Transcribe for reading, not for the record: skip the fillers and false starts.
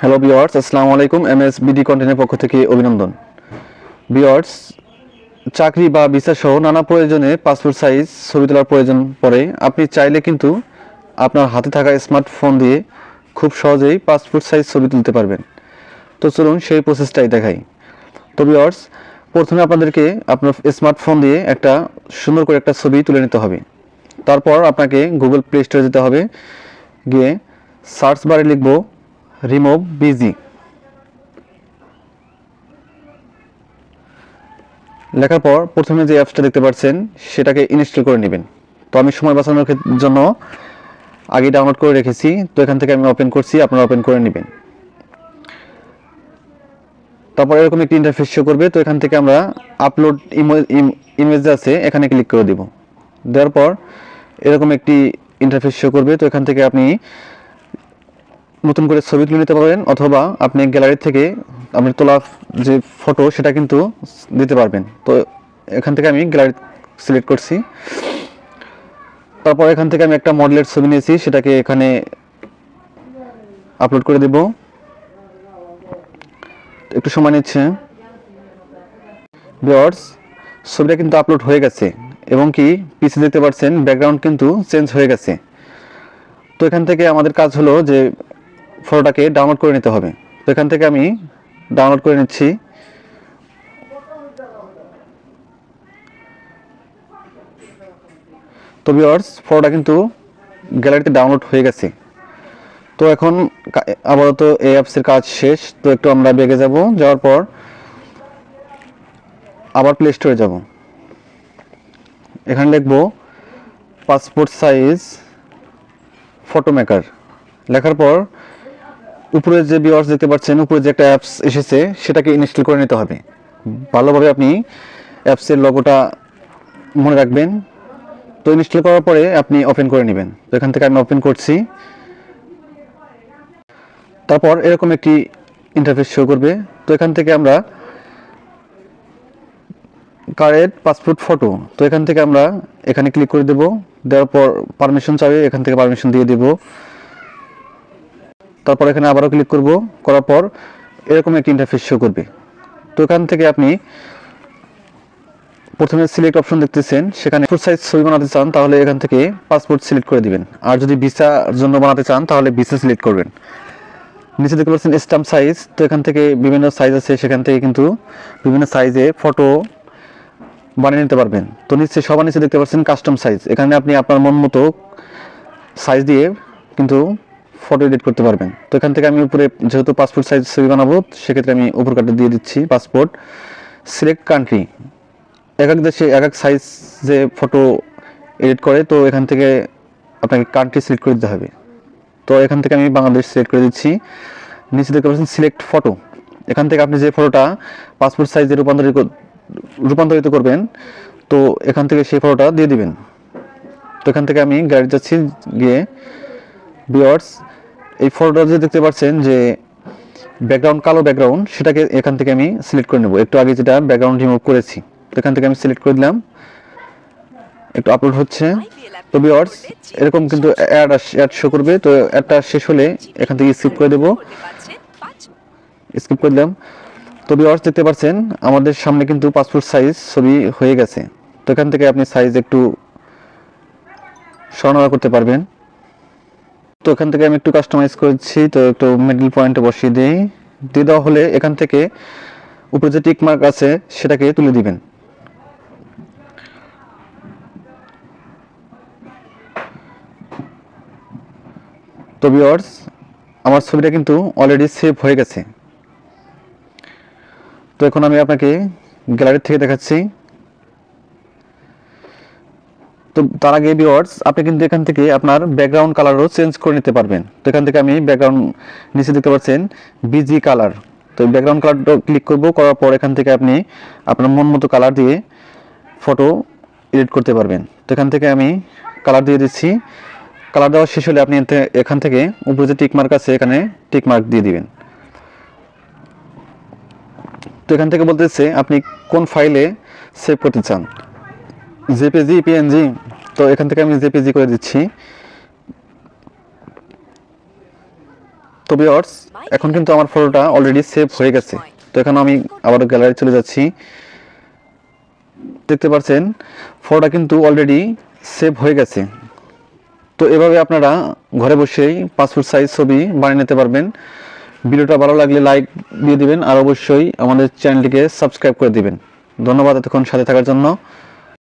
Hello viewers, আসসালামু আলাইকুম। BD কন্টেন্টের পক্ষ থেকে অভিনন্দন। ভিউয়ার্স, চাকরি বা ভিসা সহ নানা প্রয়োজনে পাসপোর্ট সাইজ ছবি তোলার প্রয়োজন পড়ে। আপনি চাইলে কিন্তু আপনার হাতে থাকা স্মার্টফোন দিয়ে খুব সহজেই পাসপোর্ট সাইজ ছবি তুলতে পারবেন। তো চলুন সেই প্রসেসটাই দেখাই। তো ভিউয়ার্স, প্রথমে আপনাদেরকে আপনার স্মার্টফোন দিয়ে একটা সুন্দর করে একটা ছবি তুলে নিতে হবে। তারপর আপনাকে গুগল প্লে স্টোরে যেতে হবে, গিয়ে সার্চ বারে লিখব রিমুভ বিজি। লেখার পর প্রথমে যে অ্যাপসটা দেখতে পাচ্ছেন সেটাকে ইনস্টল করে নেবেন। তো আমি সময় বাঁচানোর জন্য আগে ডাউনলোড করে রেখেছি, তো এখান থেকে আমি ওপেন করছি, আপনারা ওপেন করে নেবেন। তারপর এরকম একটি ইন্টারফেস শো করবে। তো এখান থেকে আমরা আপলোড ইমেজ আছে, এখানে ক্লিক করে দেব। দেওয়ার পর এরকম একটি ইন্টারফেস শো করবে। তো এখান থেকে আপনি নতুন করে ছবি তুলে নিতে পারবেন, অথবা আপনি গ্যালারি থেকে আপনি তোলা যে ফটো সেটা কিন্তু দিতে পারবেন। তো এখান থেকে আমি গ্যালারি সিলেক্ট করছি। তারপর এখান থেকে আমি একটা মডেলের ছবি নিয়েছি, সেটাকে এখানে আপলোড করে দেব। একটু সময় নিচ্ছে। ভিউয়ার্স, ছবিটা কিন্তু আপলোড হয়ে গেছে, এবং কি পিছে দেখতে পাচ্ছেন ব্যাকগ্রাউন্ড কিন্তু চেঞ্জ হয়ে গেছে। তো এখান থেকে আমাদের কাজ হলো যে ফটোটাকে ডাউনলোড করে নিতে হবে। তো এখান থেকে আমি ডাউনলোড করে নিচ্ছি। তো ভিউয়ার্স, ফটোটা কিন্তু গ্যালারিতে ডাউনলোড হয়ে গেছে। তো এখন আপাতত এই অ্যাপসের কাজ শেষ। তো একটু আমরা বেগে যাব, যাওয়ার পর আবার প্লে স্টোরে যাব। এখানে লিখব পাসপোর্ট সাইজ ফটো মেকার। লেখার পর উপরে যে ভিউয়ার্স দেখতে পাচ্ছেন, উপরে যে একটা অ্যাপস এসেছে সেটাকে ইনস্টল করে নিতে হবে। ভালোভাবে আপনি অ্যাপসের লোগোটা মনে রাখবেন। তো ইনস্টল করার পরে আপনি ওপেন করে নেবেন। তো এখান থেকে আমি ওপেন করছি। তারপর এরকম একটি ইন্টারফেস শো করবে। তো এখান থেকে আমরা কারেন্ট পাসপোর্ট ফটো, তো এখান থেকে আমরা এখানে ক্লিক করে দেব। দেওয়ার পর পারমিশন চাইবে, এখান থেকে পারমিশন দিয়ে দেব। তারপর এখানে আবারও ক্লিক করব, করার পর এরকম একটি ইন্টারফেস শো করবে। তো এখান থেকে আপনি প্রথমে সিলেক্ট অপশন দেখতেছেন, সেখানে পাসপোর্ট সাইজ ছবি বানাতে চান তাহলে এখান থেকে পাসপোর্ট সিলেক্ট করে দিবেন। আর যদি ভিসার জন্য বানাতে চান তাহলে ভিসা সিলেক্ট করবেন। নিচে দেখতে পাচ্ছেন স্ট্যাম্প সাইজ। তো এখান থেকে বিভিন্ন সাইজ আছে, সেখান থেকে কিন্তু বিভিন্ন সাইজে ফটো বানিয়ে নিতে পারবেন। তো নিচে সবার নিচে দেখতে পাচ্ছেন কাস্টম সাইজ। এখানে আপনি আপনার মন মতো সাইজ দিয়ে কিন্তু ফটো এডিট করতে পারবেন। তো এখান থেকে আমি উপরে যেহেতু পাসপোর্ট সাইজ ছবি বানাবো, সেক্ষেত্রে আমি উপর কাটে দিয়ে দিচ্ছি পাসপোর্ট। সিলেক্ট কান্ট্রি, এক এক দেশে এক এক সাইজ যে ফটো এডিট করে, তো এখান থেকে আপনাকে কান্ট্রি সিলেক্ট করে দিতে হবে। তো এখান থেকে আমি বাংলাদেশ সিলেক্ট করে দিচ্ছি। নিচে দেখতে পাচ্ছেন সিলেক্ট ফটো। এখান থেকে আপনি যে ফটোটা পাসপোর্ট সাইজে রূপান্তরিত করবেন, তো এখান থেকে সেই ফটোটা দিয়ে দিবেন। তো এখান থেকে আমি গ্যালারি যাচ্ছি, গিয়ে ভিউয়ার্স এই ফটোটা যে দেখতে পাচ্ছেন যে ব্যাকগ্রাউন্ড কালো ব্যাকগ্রাউন্ড, সেটাকে এখান থেকে আমি সিলেক্ট করে নেব। একটু আগে যেটা ব্যাকগ্রাউন্ড রিমুভ করেছি, তো এখান থেকে আমি সিলেক্ট করে দিলাম। একটু আপলোড হচ্ছে। তো ভিউয়ার্স, এরকম কিন্তু অ্যাড শো করবে। তো অ্যাডটা শেষ হলে এখান থেকে স্কিপ করে দেব। স্কিপ করে দিলাম। তো ভিউয়ার্স, দেখতে পাচ্ছেন আমাদের সামনে কিন্তু পাসপোর্ট সাইজ ছবি হয়ে গেছে। তো এখান থেকে আপনি সাইজ একটু সরানো করতে পারবেন। তো এখান থেকে আমি একটু কাস্টমাইজ করেছি, তো একটু মিডল পয়েন্টে বসিয়ে দিই। দিয়ে দেওয়া হলে এখান থেকে উপরে যে টিক মার্ক আছে সেটাকে তুলে দিবেন। তো ভিউয়ার্স, আমার ছবিটা কিন্তু অলরেডি সেভ হয়ে গেছে। তো এখন আমি আপনাকে গ্যালারি থেকে দেখাচ্ছি। তো তার আগে ভিউয়ার্স, আপনি কিন্তু এখান থেকে আপনার ব্যাকগ্রাউন্ড কালারও চেঞ্জ করে নিতে পারবেন। তো এখান থেকে আমি ব্যাকগ্রাউন্ড নিচে দেখতে পাচ্ছেন বিজি কালার, তো ব্যাকগ্রাউন্ড কালারটা ক্লিক করব। করার পর এখান থেকে আপনি আপনার মন মতো কালার দিয়ে ফটো এডিট করতে পারবেন। তো এখান থেকে আমি কালার দিয়ে দিচ্ছি। কালার দেওয়া শেষ হলে আপনি এখান থেকে উপরে যে টিক মার্ক আছে এখানে টিক মার্ক দিয়ে দিবেন। তো এখান থেকে বলতেছে আপনি কোন ফাইলে সেভ করতে চান, জেপিজি, পিএনজি। তো এখান থেকে আমি জেপিজি করে দিচ্ছি। তো ভিউয়ার্স, এখন কিন্তু আমার ফটোটা অলরেডি সেভ হয়ে গেছে। তো এখানে আমি আবার গ্যালারি চলে যাচ্ছি। দেখতে পাচ্ছেন ফটোটা কিন্তু অলরেডি সেভ হয়ে গেছে। তো এভাবে আপনারা ঘরে বসেই পাসপোর্ট সাইজ ছবি বানিয়ে নিতে পারবেন। ভিডিওটা ভালো লাগলে লাইক দিয়ে দিবেন আর অবশ্যই আমাদের চ্যানেলটিকে সাবস্ক্রাইব করে দিবেন। ধন্যবাদ এতক্ষণ সাথে থাকার জন্য।